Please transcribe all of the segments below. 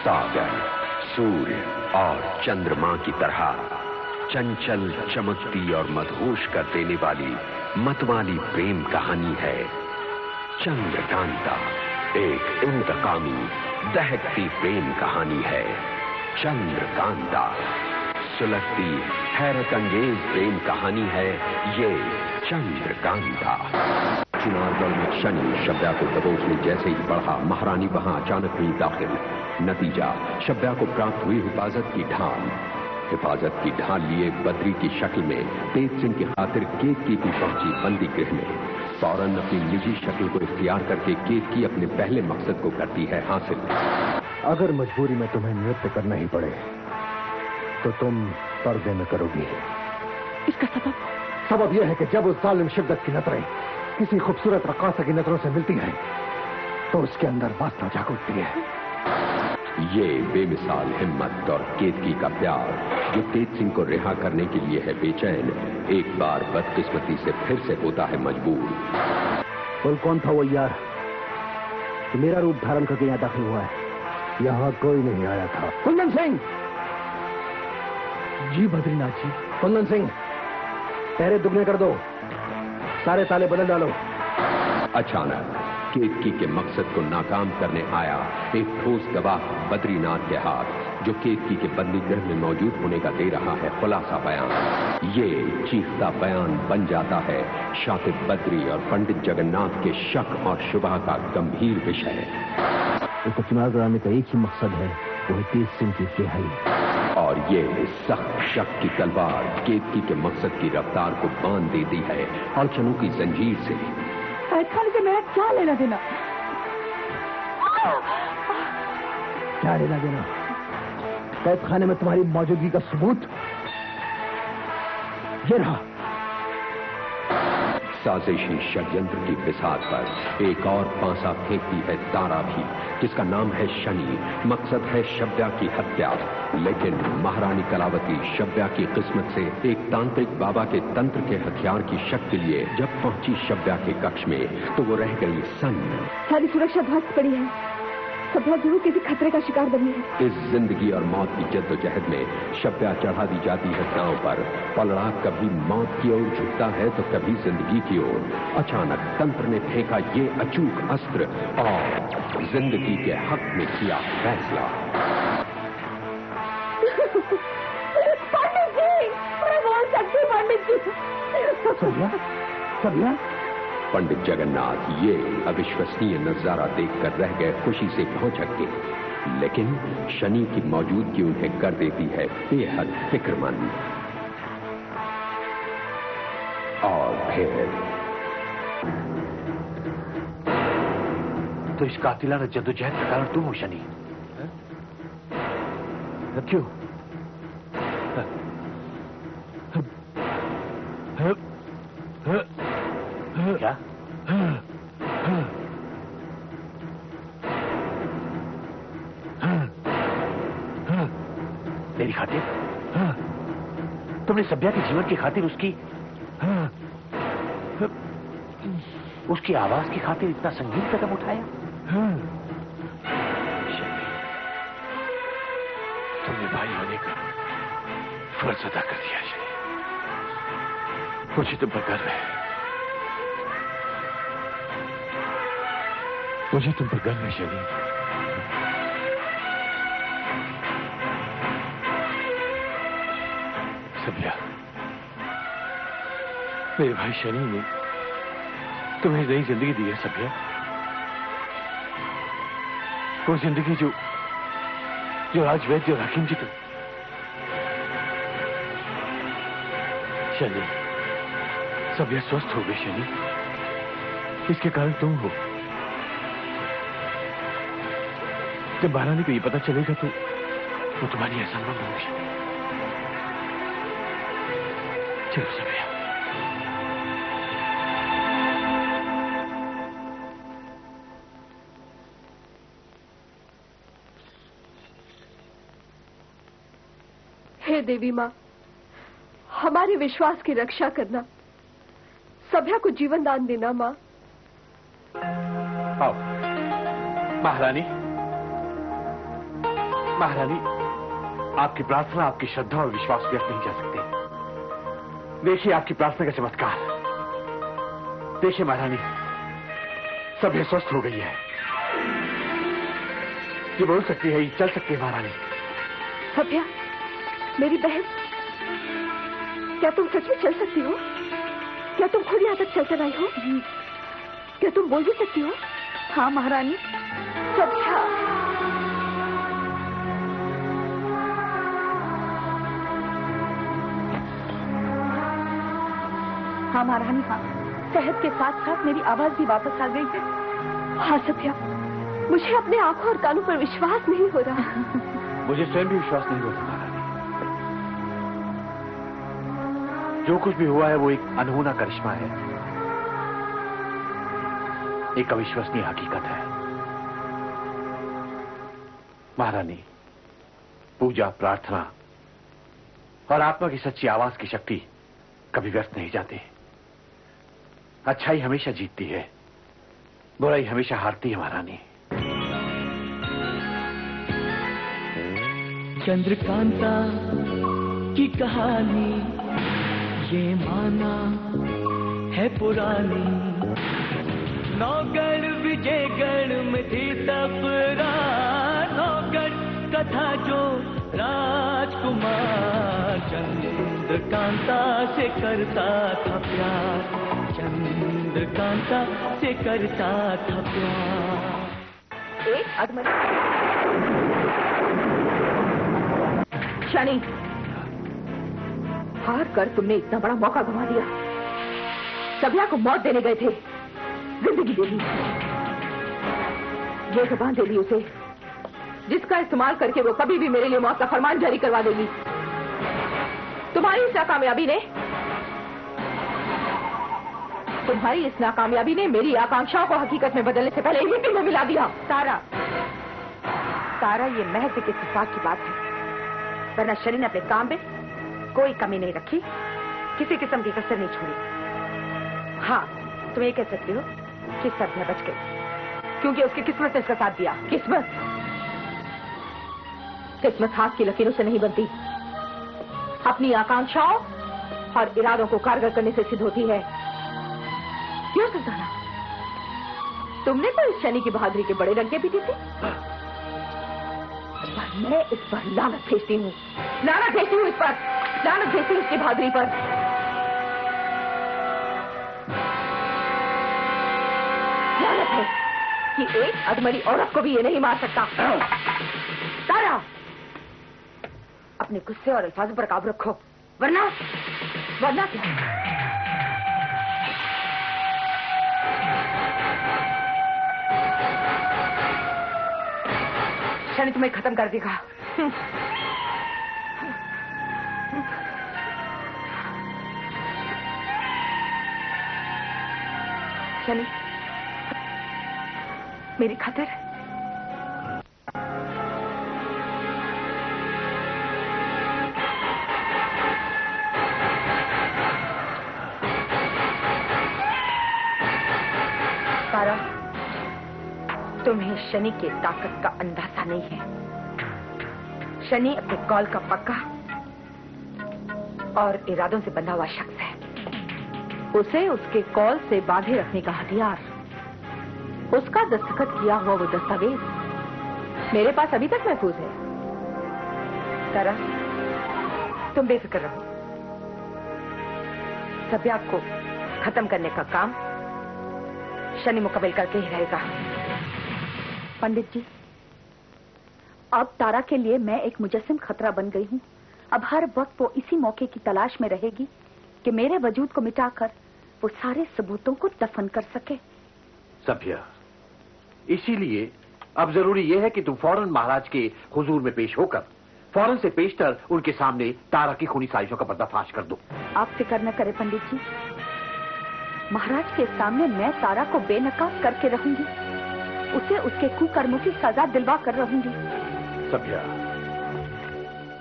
सागर, सूर्य और चंद्रमा की तरह चंचल, चमकती और मदहोश कर देने वाली मतवाली प्रेम कहानी है चंद्रकांता। एक इंतकामी, दहकती प्रेम कहानी है चंद्रकांता। सुलगती, हैरत अंगेज प्रेम कहानी है ये चंद्रकांता। चुनारगढ़ में शनि शब्या को दबोचने जैसे ही बढ़ा, महारानी वहां अचानक हुई दाखिल। नतीजा, शब्या को प्राप्त हुई हिफाजत की ढाल। हिफाजत की ढाल लिए बद्री की शक्ल में तेज सिंह की खातिर केतकी भी पहुंची बंदी गृह में। फौरन अपनी निजी शक्ल को इख्तियार करके केतकी अपने पहले मकसद को करती है हासिल। अगर मजबूरी में तुम्हें नृत्य करना ही पड़े तो तुम पर्दे में करोगी। इसका सबब यह है कि जब उस जालिम शिद्दत की नजरें किसी खूबसूरत रक्कासा की नजरों से मिलती हैं तो उसके अंदर वासना जाग उठती है। ये बेमिसाल हिम्मत और केतकी का प्यार, जो तेज सिंह को रिहा करने के लिए है बेचैन, एक बार बदकिस्मती से फिर से होता है मजबूर। बोल, कौन था वो यार कि मेरा रूप धारण करके यहाँ दाखिल हुआ है? यहाँ कोई नहीं आया था। कुंदन सिंह। जी बद्रीनाथ जी। कुंदन सिंह, पहरे दुगने कर दो, सारे ताले बदल डालो। अचानक केतकी के मकसद को नाकाम करने आया एक ठोस गवाह बद्रीनाथ के हाथ, जो केतकी के बंदी गृह में मौजूद होने का दे रहा है खुलासा बयान। ये चीखता बयान बन जाता है शातिब बद्री और पंडित जगन्नाथ के शक और शुबह का गंभीर विषय। उसको चुनाव कराने का एक ही मकसद है, वो तेज सिंह की रिहाई। और ये सख्त शक की तलवार केतकी के मकसद की रफ्तार को बांध देती है अड़चनों की जंजीर से। कैद खाने से मेरा क्या लेना देना? क्या लेना देना? कैद खाने में तुम्हारी मौजूदगी का सबूत ये रहा। साजिशी षड्यंत्र की बिसात पर एक और पांसा फेंकती है तारा भी, जिसका नाम है शनि। मकसद है शब्या की हत्या। लेकिन महारानी कलावती शब्या की किस्मत से एक तांत्रिक बाबा के तंत्र के हथियार की शक्ति लिए जब पहुंची शब्या के कक्ष में, तो वो रह गई सन्न। सारी सुरक्षा ध्वस्त पड़ी है। शब्या जरूर किसी खतरे का शिकार बनी है। इस जिंदगी और मौत की जद्दोजहद में शब्या चढ़ा दी जाती है दांव पर। पलड़ा कभी मौत की ओर झुकता है तो कभी जिंदगी की ओर। अचानक तंत्र ने फेंका ये अचूक अस्त्र और जिंदगी के हक में किया फैसला। पंडित जी, मैं बोल सकती पंडित जी। सब्या, सब्या। पंडित जगन्नाथ ये अविश्वसनीय नजारा देखकर रह गए खुशी से भौचक के। लेकिन शनि की मौजूदगी उन्हें कर देती है बेहद फिक्रमंद। और फिर तो इस कातिलाना जद्दोजहद का कारण तुम हो शनि? क्यों? क्या? मेरी खातिर? तुमने सभ्या के जीवन की खातिर उसकी आवाज की खातिर इतना संगीन कदम उठाया? तुमने भाई होने का फर्ज अदा कर दिया शनि। मुझे तुम पर गर्व है। मुझे तुम पर गर्व है शनि। सभ्या, मेरे भाई शनि ने तुम्हें नई जिंदगी दी है सभ्या। वो जिंदगी जो आज वैद्य और हकीम जी तुम। शनि, सभ्या स्वस्थ हो गई शनि। इसके कारण तुम हो। जब महारानी को ये पता चलेगा तो वो तुम्हारी असंभव होगी। चलो सभ्या। हे देवी माँ, हमारे विश्वास की रक्षा करना, सभ्या को जीवन दान देना माँ। आओ महारानी। महारानी, आपकी प्रार्थना, आपकी श्रद्धा और विश्वास व्यक्त नहीं जा सकते। देखिए आपकी प्रार्थना का चमत्कार। देखिए महारानी, सभ्य स्वस्थ हो गई है। ये बोल सकती है, ये चल सकती है महारानी। सभ्या, मेरी बहन, क्या तुम सच में चल सकती हो? क्या तुम खुद यहाँ तक चल कर आई हो? क्या तुम बोल भी सकती हो? हाँ महारानी। सभ्या, हाँ महारानी, हाँ। सेहत के साथ साथ मेरी आवाज भी वापस आ गई है। हाँ सभ्या, मुझे अपने आंखों और कानों पर विश्वास नहीं हो रहा। मुझे स्वयं भी विश्वास नहीं होता महारानी। जो कुछ भी हुआ है वो एक अनहोना करिश्मा है, एक अविश्वसनीय हकीकत है। महारानी, पूजा, प्रार्थना और आत्मा की सच्ची आवाज की शक्ति कभी व्यर्थ नहीं जाती। अच्छाई हमेशा जीतती है, बुराई हमेशा हारती है महारानी। चंद्रकांता की कहानी ये माना है पुरानी, नौगढ़ विजयगढ़ में थी तकरार, नौगढ़ कथा जो राजकुमार चंद्रकांता से करता था प्यार, चंद्रकांता से करता था प्यार। एक अधमरी शनि, हार कर तुमने इतना बड़ा मौका गंवा दिया। सभ्या को मौत देने गए थे, जिंदगी दे दी। ये जुबान दे दी उसे जिसका इस्तेमाल करके वो कभी भी मेरे लिए मौत का फरमान जारी करवा देगी। तुम्हारी इस नाकामयाबी ने मेरी आकांक्षाओं को हकीकत में बदलने से पहले मिट्टी में मिला दिया। तारा, ये महज एक इत्तेफाक की बात है, वरना शनि ने अपने काम में कोई कमी नहीं रखी, किसी किस्म की कसर नहीं छोड़ी। हाँ, तुम ये कह सकती हो कि सभ्या बच गई क्योंकि उसकी किस्मत ने उसका साथ दिया। किस्मत हाथ की लकीरों से नहीं बनती, अपनी आकांक्षाओं और इरादों को कारगर करने से सिद्ध होती है। क्यों सुल्ताना, तुमने तो इस शनि की बहादुरी के बड़े रंगे पीटे थे। मैं इस पर लानत भेजती हूँ, इस पर लानत भेजती हूँ इसकी बहादुरी पर। लानत है कि एक अधमरी औरत को भी ये नहीं मार सकता। तारा, अपने गुस्से और अल्फाजों पर काबू रखो, वरना क्या? शनि तुम्हें खत्म कर देगा। शनि, मेरी खातिर तारा, तुम्हें शनि की ताकत का अंदाजा नहीं है। शनि अपने कॉल का पक्का और इरादों से बंधा हुआ शख्स है। उसे उसके कॉल से बांधे रखने का हथियार, उसका दस्तखत किया हुआ वो दस्तावेज मेरे पास अभी तक महफूज है। तारा, तुम बेफिक्र रहो, सभ्या को खत्म करने का काम शनि मुकम्मल करके ही रहेगा। पंडित जी, अब तारा के लिए मैं एक मुजस्सिम खतरा बन गई हूँ। अब हर वक्त वो इसी मौके की तलाश में रहेगी कि मेरे वजूद को मिटाकर वो सारे सबूतों को दफन कर सके। सभ्या, इसीलिए अब जरूरी यह है कि तुम फौरन महाराज के हुजूर में पेश होकर फौरन से पेशतर उनके सामने तारा की खूनी साजिशों का पर्दाफाश कर दो। आप फिक्र न करें पंडित जी, महाराज के सामने मैं तारा को बेनकाब करके रहूंगी, उसे उसके कुकर्मों की सजा दिलवा कर रहूंगी। सभ्या,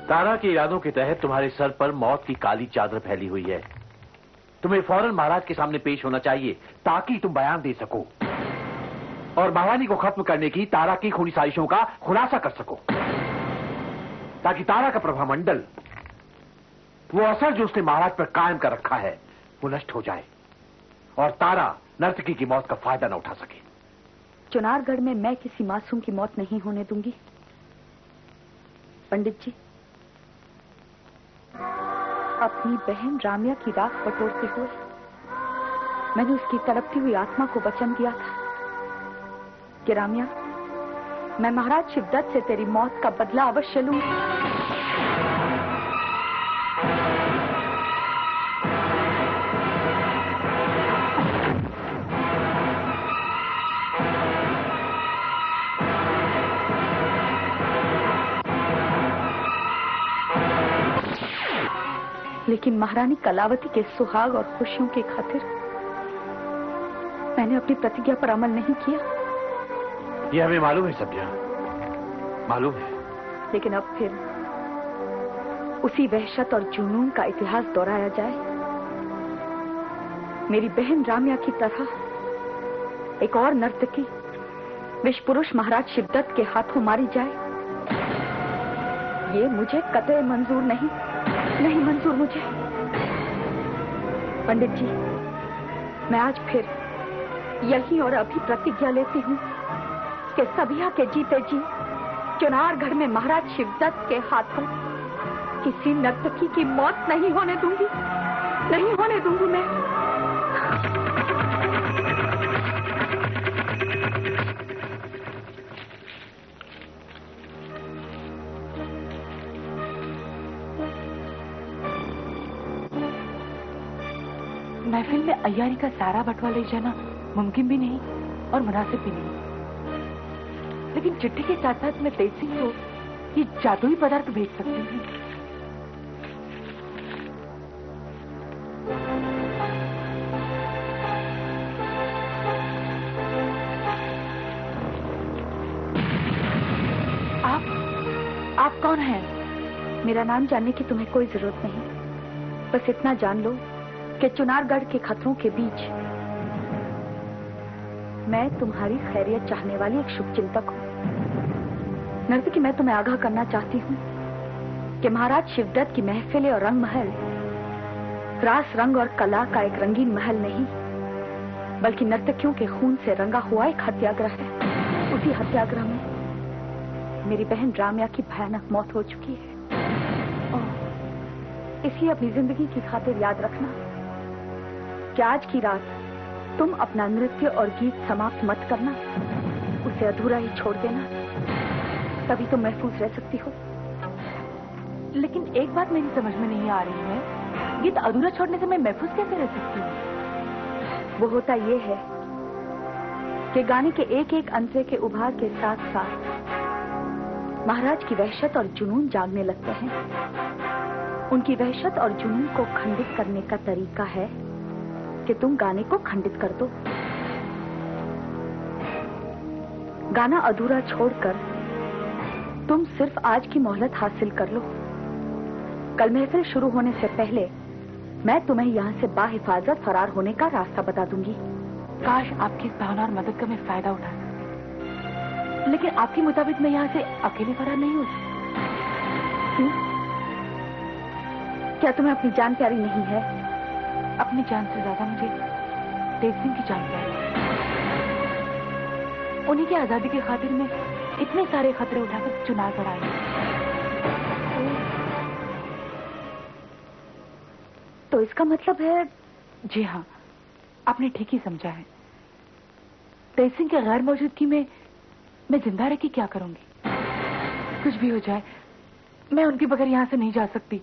तारा के इरादों के तहत तुम्हारे सर पर मौत की काली चादर फैली हुई है। तुम्हें फौरन महाराज के सामने पेश होना चाहिए ताकि तुम बयान दे सको और महारानी को खत्म करने की तारा की खूनी साजिशों का खुलासा कर सको। ताकि तारा का प्रभामंडल, वो असर जो उसने महाराज पर कायम कर रखा है, वो नष्ट हो जाए और तारा नर्तकी की मौत का फायदा न उठा सके। चुनारगढ़ में मैं किसी मासूम की मौत नहीं होने दूंगी। पंडित जी, अपनी बहन रामिया की राख बटोरते हुए मैंने उसकी तड़पती हुई आत्मा को वचन दिया था कि रामिया, मैं महाराज शिवदत्त से तेरी मौत का बदला अवश्य लूंगी। लेकिन महारानी कलावती के सुहाग और खुशियों की खातिर मैंने अपनी प्रतिज्ञा पर अमल नहीं किया। ये हमें मालूम है सभ्या, मालूम है। लेकिन अब फिर उसी वहशत और जुनून का इतिहास दोहराया जाए, मेरी बहन रामिया की तरह एक और नर्तकी विश्व पुरुष महाराज शिवदत्त के हाथों मारी जाए, ये मुझे कतई मंजूर नहीं मंजूर मुझे। पंडित जी, मैं आज फिर यही और अभी प्रतिज्ञा लेती हूँ कि सभिया के जीते जी चुनारगढ़ में महाराज शिवदत्त के हाथों किसी नर्तकी की मौत नहीं होने दूंगी, नहीं होने दूंगी मैं। महफिल में अय्यारी का सारा बटवा ले जाना मुमकिन भी नहीं और मुनासिब भी नहीं, लेकिन चिट्ठी के साथ साथ मैं तेज सिंह को ये जादुई पदार्थ भेज सकती हूँ। आप कौन हैं? मेरा नाम जानने की तुम्हें कोई जरूरत नहीं, बस इतना जान लो कि चुनारगढ़ के खतरों के बीच मैं तुम्हारी खैरियत चाहने वाली एक शुभचिंतक हूं। नर्तकी, मैं तुम्हें आगाह करना चाहती हूं कि महाराज शिवदत्त की महफिलें और रंग महल रास रंग और कला का एक रंगीन महल नहीं, बल्कि नर्तकियों के खून से रंगा हुआ एक हत्याग्रह है। उसी हत्याग्रह में मेरी बहन रामिया की भयानक मौत हो चुकी है। इसलिए अपनी जिंदगी की खातिर याद रखना कि आज की रात तुम अपना नृत्य और गीत समाप्त मत करना, उसे अधूरा ही छोड़ देना, तभी तुम महफूज रह सकती हो। लेकिन एक बात मेरी समझ में नहीं आ रही है, गीत अधूरा छोड़ने से मैं महफूज कैसे रह सकती हूँ? वो होता ये है कि गाने के एक एक अंतरे के उभार के साथ साथ महाराज की वहशत और जुनून जागने लगते हैं। उनकी वहशत और जुनून को खंडित करने का तरीका है कि तुम गाने को खंडित कर दो। गाना अधूरा छोड़कर तुम सिर्फ आज की मोहलत हासिल कर लो। कल महफिल शुरू होने से पहले मैं तुम्हें यहाँ से बाहिफाजत फरार होने का रास्ता बता दूंगी। काश आपकी इस भावना और मदद का मैं फायदा उठा, लेकिन आपके मुताबिक मैं यहाँ से अकेले फरार नहीं हो सकती। क्या तुम्हें अपनी जान प्यारी नहीं है? अपनी जान से ज्यादा मुझे तेज सिंह की जान प्यारी है। उन्हीं की आजादी की खातिर में इतने सारे खतरे उठाकर चुनारगढ़ आई। तो इसका मतलब है? जी हाँ, आपने ठीक ही समझा है। तेज सिंह के गैर मौजूदगी में मैं जिंदा रह के क्या करूंगी? कुछ भी हो जाए, मैं उनके बगैर यहाँ से नहीं जा सकती,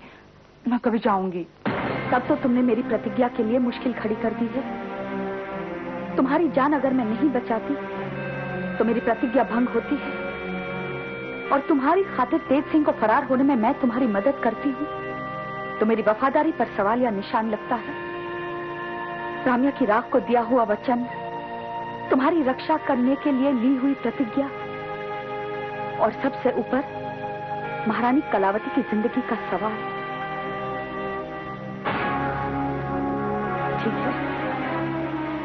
मैं कभी जाऊंगी। तब तो तुमने मेरी प्रतिज्ञा के लिए मुश्किल खड़ी कर दी है। तुम्हारी जान अगर मैं नहीं बचाती तो मेरी प्रतिज्ञा भंग होती है, और तुम्हारी खातिर तेज सिंह को फरार होने में मैं तुम्हारी मदद करती हूँ तो मेरी वफादारी पर सवाल या निशान लगता है। रामिया की राख को दिया हुआ वचन, तुम्हारी रक्षा करने के लिए ली हुई प्रतिज्ञा, और सबसे ऊपर महारानी कलावती की जिंदगी का सवाल। ठीक है,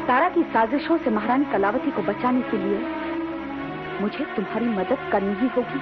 तारा की साजिशों से महारानी कलावती को बचाने के लिए मुझे तुम्हारी मदद करनी ही होगी।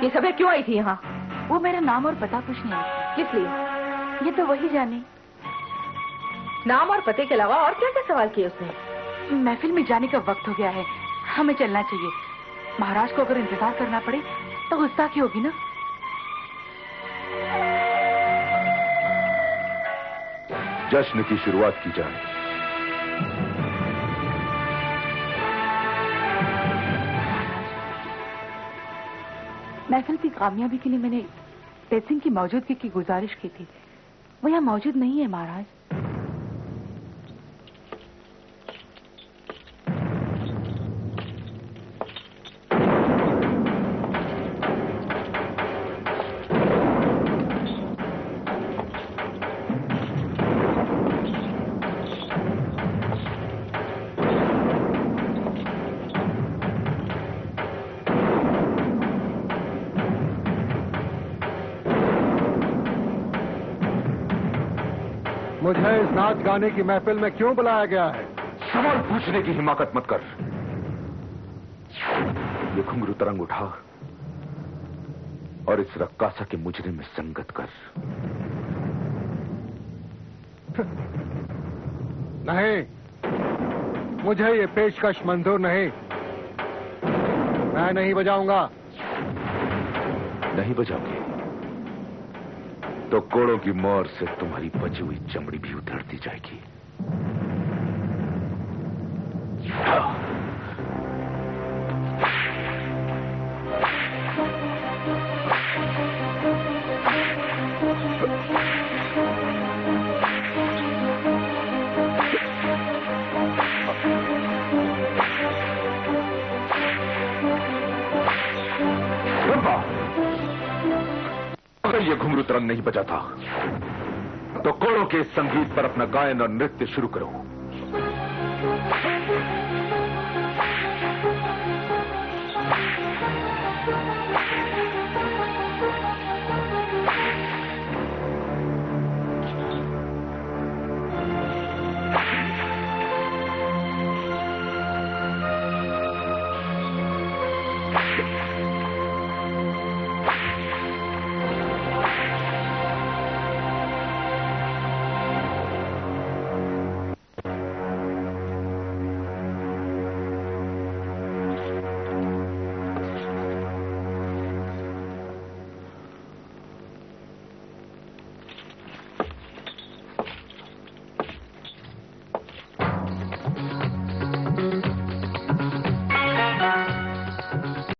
ये सब क्यों आई थी यहाँ? वो मेरा नाम और पता पूछने आई थी। किस लिए? ये तो वही जाने। नाम और पते के अलावा और क्या क्या सवाल किए उसने? महफिल में जाने का वक्त हो गया है, हमें चलना चाहिए। महाराज को अगर इंतजार करना पड़े तो गुस्ताखी होगी ना। जश्न की शुरुआत की जाए। महफिल की कामयाबी के लिए मैंने तेज सिंह की मौजूदगी की गुजारिश की थी। वो यहाँ मौजूद नहीं है महाराज। मुझे इस नाच गाने की महफिल में क्यों बुलाया गया है? सवाल पूछने की हिमाकत मत कर। ये घुंघरू तरंग उठा और इस रक्कासा के मुजरे में संगत कर। नहीं, मुझे ये पेशकश मंजूर नहीं। मैं नहीं बजाऊंगा। नहीं बजाओगे तो कोड़ों की मोर से तुम्हारी बची हुई चमड़ी भी उधड़ती जाएगी। अगर ये घुंघरू तरंग नहीं बजाता तो कोड़ों के संगीत पर अपना गायन और नृत्य शुरू करो।